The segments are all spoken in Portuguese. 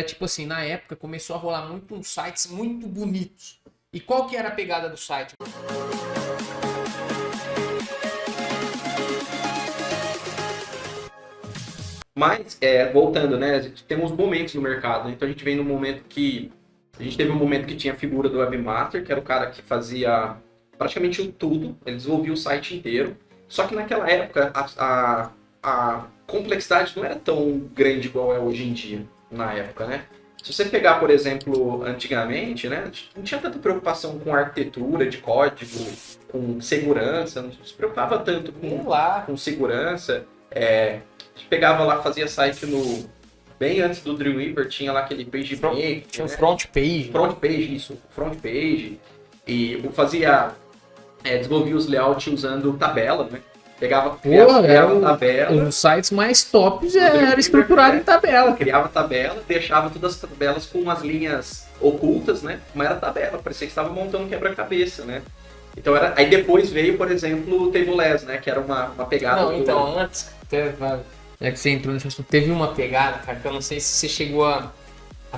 Tipo assim, na época começou a rolar muito uns sites muito bonitos. E qual que era a pegada do site? Mas, voltando, né? A gente tem uns momentos no mercado, né? Então a gente vem no momento que... A gente teve um momento que tinha a figura do webmaster, que era o cara que fazia praticamente tudo. Ele desenvolvia o site inteiro. Só que naquela época, a complexidade não era tão grande igual é hoje em dia, na época, né? Se você pegar, por exemplo, antigamente, né? Não tinha tanta preocupação com arquitetura de código, com segurança. Não se preocupava tanto com segurança. A gente pegava lá, fazia site no... Bem antes do Dreamweaver, tinha lá aquele page maker, Tinha o né? front page. Front page, isso. Front page. E eu fazia... desenvolvia os layouts usando tabela, né? Pegava, criava tabela. Os sites mais tops era Dreamweaver, estruturado em tabela. Criava tabela, deixava todas as tabelas com as linhas ocultas, né? Mas era tabela, parecia que estava montando um quebra-cabeça, né? Então era... Aí depois veio, por exemplo, o Tableless, né? Que era uma pegada... Não, então, antes... Já que você entrou nesse assunto, teve uma pegada, cara, que eu não sei se você chegou a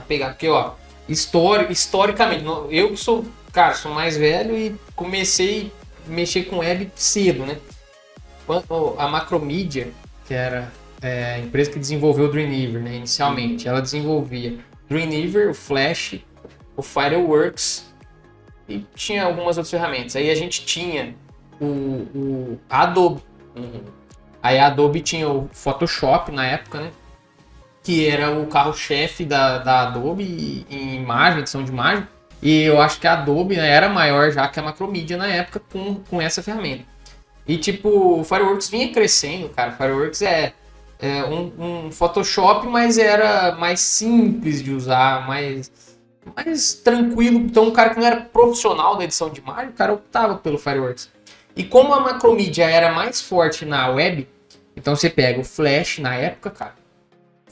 pegar. Porque, ó, historicamente, eu que sou, cara, sou mais velho e comecei a mexer com web cedo, né? Quando a Macromedia, que era a empresa que desenvolveu o Dreamweaver, né, inicialmente, ela desenvolvia Dreamweaver, o Flash, o Fireworks e tinha algumas outras ferramentas. Aí a gente tinha o Adobe. Aí a Adobe tinha o Photoshop na época, né? Que era o carro-chefe da Adobe em imagem, edição de imagem. E eu acho que a Adobe, né, era maior já que a Macromedia na época com essa ferramenta. E tipo, o Fireworks vinha crescendo, cara. O Fireworks é um Photoshop, mas era mais simples de usar, mais tranquilo. Então um cara que não era profissional da edição de imagem, o cara optava pelo Fireworks. E como a Macromedia era mais forte na web, então você pega o Flash na época, cara.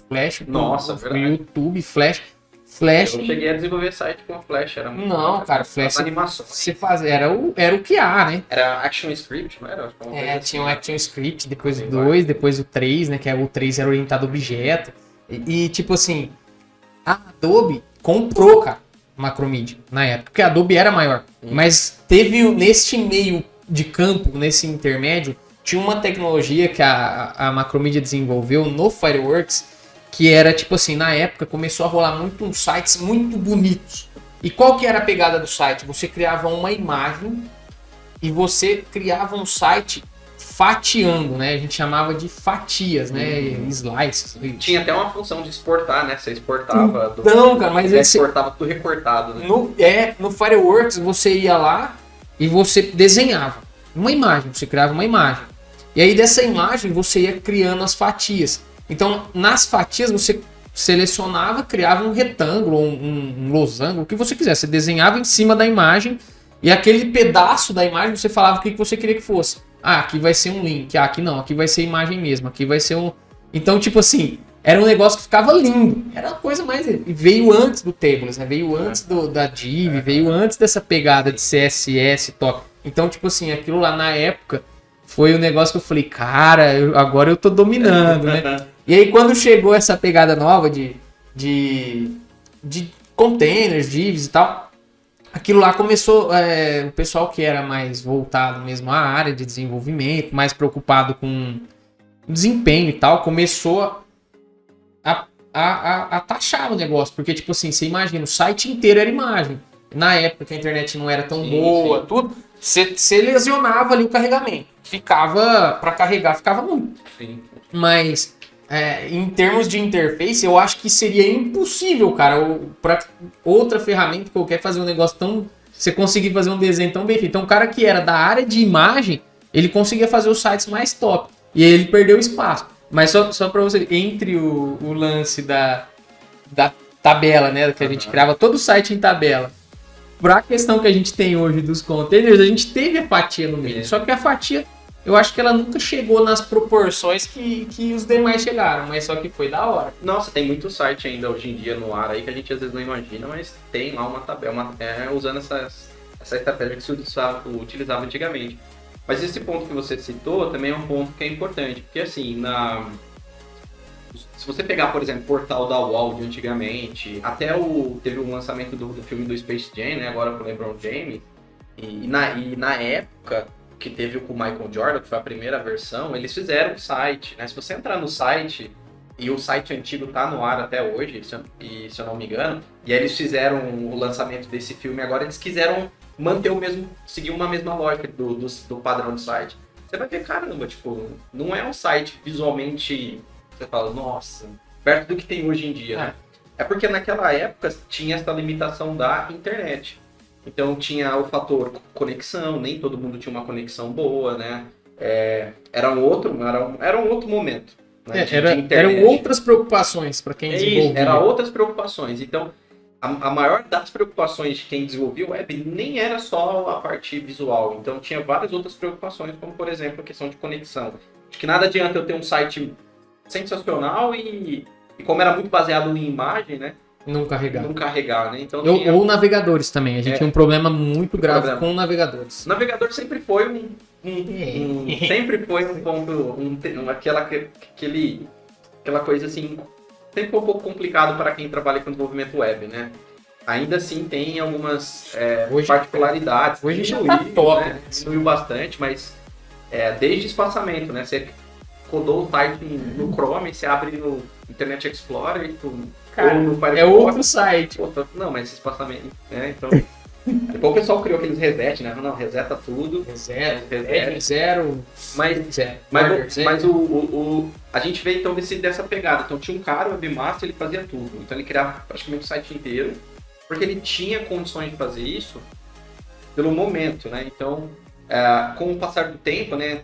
Flash, Nossa, o YouTube, Flash. Eu cheguei a desenvolver site com Flash, era muito... Não, cara, Flash. Animações. Você fazia, era o que há, né? Era ActionScript, não era? Tinha o ActionScript, depois o 2, depois o 3, né? Que o 3 era orientado a objeto. E tipo assim, a Adobe comprou, cara, Macromedia na época, porque a Adobe era maior. Mas teve neste meio de campo, nesse intermédio, tinha uma tecnologia que a Macromedia desenvolveu no Fireworks, que era tipo assim, na época começou a rolar muito uns sites muito bonitos. E qual que era a pegada do site? Você criava uma imagem e você criava um site fatiando, né? A gente chamava de fatias, né? Slices. Tinha até uma função de exportar, né? Você exportava cara, mas exportava tudo recortado, né? No Fireworks você ia lá e você desenhava uma imagem, você criava uma imagem. E aí dessa imagem você ia criando as fatias. Então nas fatias você selecionava, criava um retângulo, um losango, o que você quisesse. Você desenhava em cima da imagem e aquele pedaço da imagem você falava o que você queria que fosse. Ah, aqui vai ser um link, aqui não, aqui vai ser imagem mesmo, aqui vai ser um... Então tipo assim, era um negócio que ficava lindo. Era uma coisa mais... Veio antes do Tables, né? Veio antes da Div, veio antes dessa pegada de CSS, top. Então tipo assim, aquilo lá na época foi um negócio que eu falei, cara, agora eu tô dominando, né? E aí quando chegou essa pegada nova de containers, divs e tal, aquilo lá começou, o pessoal que era mais voltado mesmo à área de desenvolvimento, mais preocupado com desempenho e tal, começou a taxar o negócio, porque tipo assim, você imagina, o site inteiro era imagem. Na época que a internet não era tão boa, tudo, você lesionava ali o carregamento. Para carregar, ficava muito. Sim. Mas em termos de interface, eu acho que seria impossível, cara, para outra ferramenta que eu quero fazer um negócio tão... Você conseguir fazer um desenho tão bem feito. Então, o cara que era da área de imagem, ele conseguia fazer os sites mais top. E aí ele perdeu espaço. Mas só para você, entre o lance da tabela, né, que a gente criava todo o site em tabela, para a questão que a gente tem hoje dos containers, a gente teve a fatia no meio. Só que a fatia, eu acho que ela nunca chegou nas proporções que os demais chegaram, mas só que foi da hora. Nossa, tem muito site ainda hoje em dia no ar aí que a gente às vezes não imagina, mas tem lá uma tabela, usando essa estratégia que se utilizava antigamente. Mas esse ponto que você citou também é um ponto que é importante, porque assim, Se você pegar, por exemplo, o portal da UOL de antigamente, até teve um lançamento do filme do Space Jam, né? Agora com o LeBron James. E na época que teve com o Michael Jordan, que foi a primeira versão, eles fizeram um site, né? Se você entrar no site, e o site antigo tá no ar até hoje, se eu não me engano, e aí eles fizeram o lançamento desse filme, agora eles quiseram manter seguir uma mesma lógica do padrão do site. Você vai ver, caramba, tipo, não é um site visualmente, você fala, nossa, perto do que tem hoje em dia, né? É porque naquela época tinha essa limitação da internet. Então tinha o fator conexão, nem todo mundo tinha uma conexão boa, né? Era um outro momento. Né? Eram outras preocupações para quem desenvolvia. Eram outras preocupações. Então, a maior das preocupações de quem desenvolvia o web nem era só a parte visual. Então, tinha várias outras preocupações, como, por exemplo, a questão de conexão. De que nada adianta eu ter um site sensacional e como era muito baseado em imagem, né? Não carregar, né? Então, ou navegadores também. A gente tinha um problema muito grave com navegadores. O navegador sempre foi sempre foi um ponto, aquela coisa assim, sempre foi um pouco complicado para quem trabalha com desenvolvimento web, né? Ainda assim tem algumas particularidades. Hoje já tá top, né? Diminuiu bastante, mas desde espaçamento, né? Você codou o site no Chrome, você abre no Internet Explorer, cara, ou no Firefox, é outro site. Não, mas esse espaçamento, né? Então... Depois o pessoal criou aqueles reset, né? Não, reseta tudo. Reset, zero. Mas a gente veio então dessa pegada. Então tinha um cara, o Webmaster, ele fazia tudo. Então ele criava praticamente o site inteiro, porque ele tinha condições de fazer isso pelo momento, né? Então, com o passar do tempo, né?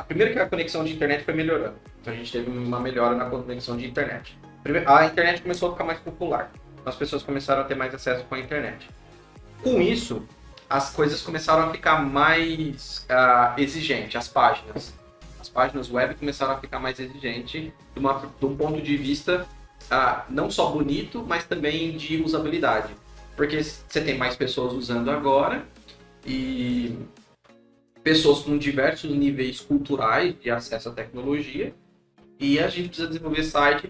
Primeiro que a conexão de internet foi melhorando. Então a gente teve uma melhora na conexão de internet. A internet começou a ficar mais popular. As pessoas começaram a ter mais acesso com a internet. Com isso, as coisas começaram a ficar mais exigentes, as páginas web começaram a ficar mais exigentes de um ponto de vista não só bonito, mas também de usabilidade. Porque você tem mais pessoas usando agora e pessoas com diversos níveis culturais de acesso à tecnologia. E a gente precisa desenvolver site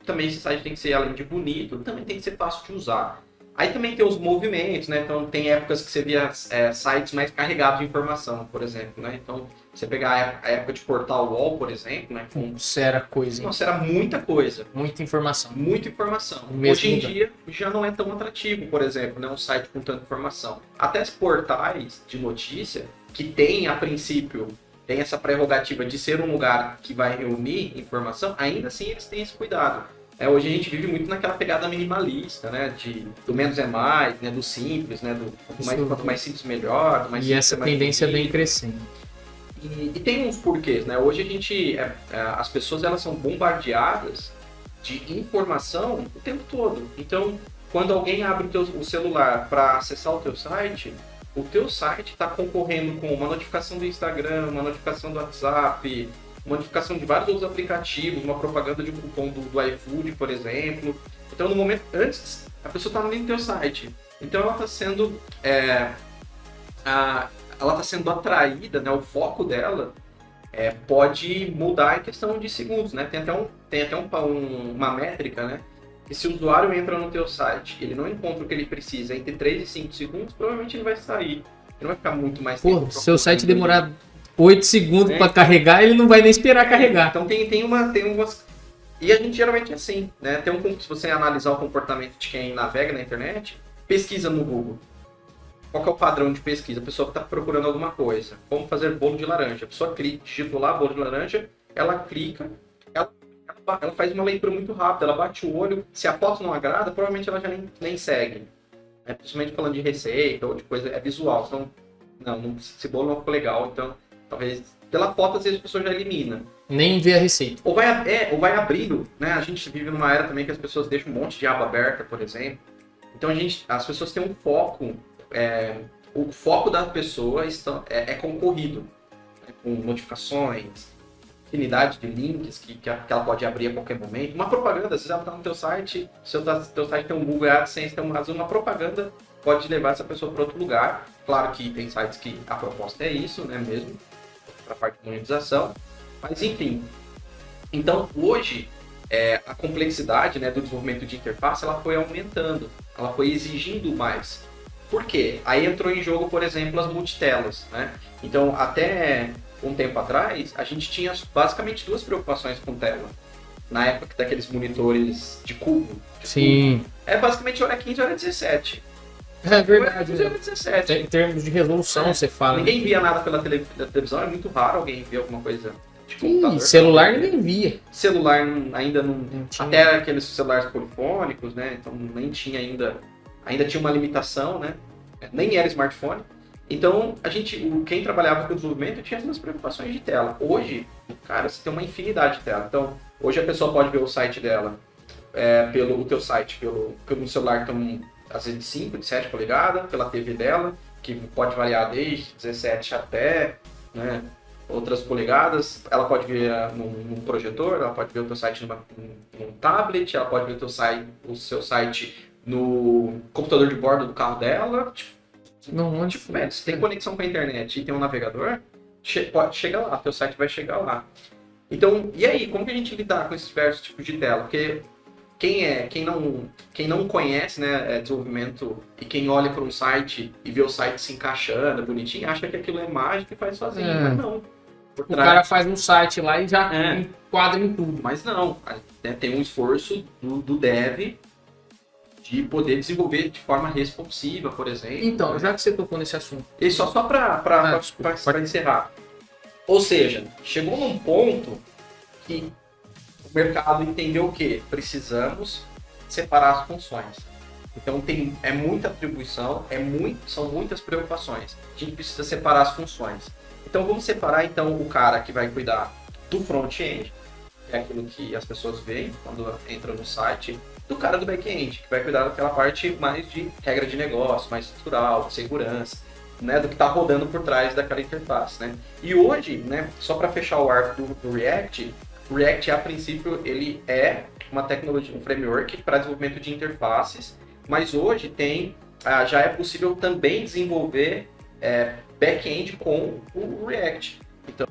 também esse site tem que ser, além de bonito, também tem que ser fácil de usar. Aí também tem os movimentos, né? Então tem épocas que você via sites mais carregados de informação, por exemplo, né? Então, você pegar a época de portal wall, por exemplo, né? Nossa, era coisa. Nossa, era muita coisa. Muita informação. Muita informação. Hoje em dia já não é tão atrativo, por exemplo, né? Um site com tanta informação. Até os portais de notícia, que tem, a princípio, tem essa prerrogativa de ser um lugar que vai reunir informação, ainda assim eles têm esse cuidado. Hoje a gente vive muito naquela pegada minimalista, né? Do menos é mais, né? Do simples, né? Quanto mais simples melhor. E essa tendência vem crescendo. E tem uns porquês, né? Hoje as pessoas elas são bombardeadas de informação o tempo todo. Então, quando alguém abre o celular para acessar o teu site está concorrendo com uma notificação do Instagram, uma notificação do WhatsApp, uma notificação de vários outros aplicativos, uma propaganda de um cupom do iFood, por exemplo. Então, no momento antes, a pessoa está ali no teu site. Então, ela está sendo atraída, né? O foco dela pode mudar em questão de segundos, né? Tem até uma métrica, né? E se o usuário entra no teu site, ele não encontra o que ele precisa entre 3 e 5 segundos, provavelmente ele vai sair. Ele não vai ficar muito mais tempo. Se o site demorar 8 segundos para carregar, ele não vai nem esperar carregar. Então tem umas... E a gente geralmente é assim, né? Se você analisar o comportamento de quem navega na internet, pesquisa no Google. Qual que é o padrão de pesquisa? A pessoa está procurando alguma coisa. Como fazer bolo de laranja. A pessoa digita lá bolo de laranja, ela clica, ela faz uma leitura muito rápida, ela bate o olho, se a foto não agrada, provavelmente ela já nem segue. Principalmente falando de receita ou de coisa, é visual. Então, esse bolo não ficou legal, então talvez pela foto às vezes a pessoa já elimina. Nem vê a receita. Ou vai abrindo, né? A gente vive numa era também que as pessoas deixam um monte de aba aberta, por exemplo. Então as pessoas têm um foco, o foco da pessoa é concorrido, né? Com notificações, infinidade de links que ela pode abrir a qualquer momento. Uma propaganda, se ela está no teu site, se o teu site tem um Google AdSense, tem uma propaganda pode levar essa pessoa para outro lugar. Claro que tem sites que a proposta é isso, né, mesmo, para a parte de monetização. Mas, enfim, Então, hoje, a complexidade, né, do desenvolvimento de interface, ela foi aumentando, ela foi exigindo mais. Por quê? Aí entrou em jogo, por exemplo, as multitelas, né? Então, até um tempo atrás, a gente tinha basicamente duas preocupações com tela. Na época daqueles monitores de cubo. Sim. É basicamente hora 15 hora 17. É verdade. Hora 17. Em termos de resolução, você fala. Ninguém via nada pela televisão, é muito raro alguém ver alguma coisa de computador. Celular ninguém via. Celular ainda não tinha. Até aqueles celulares polifônicos, né? Então nem tinha ainda tinha uma limitação, né? Nem era smartphone. Então quem trabalhava com o desenvolvimento tinha essas preocupações de tela. Hoje, cara, você tem uma infinidade de tela. Então, hoje a pessoa pode ver o site dela pelo teu site, pelo celular que tem às vezes de 5, de 7 polegadas, pela TV dela, que pode variar desde 17 até, né, outras polegadas. Ela pode ver num projetor, ela pode ver o teu site num tablet, ela pode ver o seu site no computador de bordo do carro dela. Se tem conexão com a internet e tem um navegador, chega lá, teu site vai chegar lá. Então, e aí, como que a gente lidar com esses diversos tipos de tela? Porque quem não conhece, né, desenvolvimento, e quem olha para um site e vê o site se encaixando, bonitinho, acha que aquilo é mágico e faz sozinho, mas não. O cara faz um site lá e já enquadra em tudo. Mas não, tem um esforço do dev de poder desenvolver de forma responsiva, por exemplo. Então, já que você tocou nesse assunto. E só para encerrar. Ou seja, chegou num ponto que o mercado entendeu o quê? Precisamos separar as funções. Então é muita atribuição, são muitas preocupações. A gente precisa separar as funções. Então vamos separar então o cara que vai cuidar do front-end, que é aquilo que as pessoas veem quando entram no site, do cara do back-end, que vai cuidar daquela parte mais de regra de negócio, mais estrutural, de segurança, né, do que está rodando por trás daquela interface, né? E hoje, né, só para fechar o arco do React, o React, a princípio, ele é uma tecnologia, um framework para desenvolvimento de interfaces, mas hoje já é possível também desenvolver back-end com o React. Então,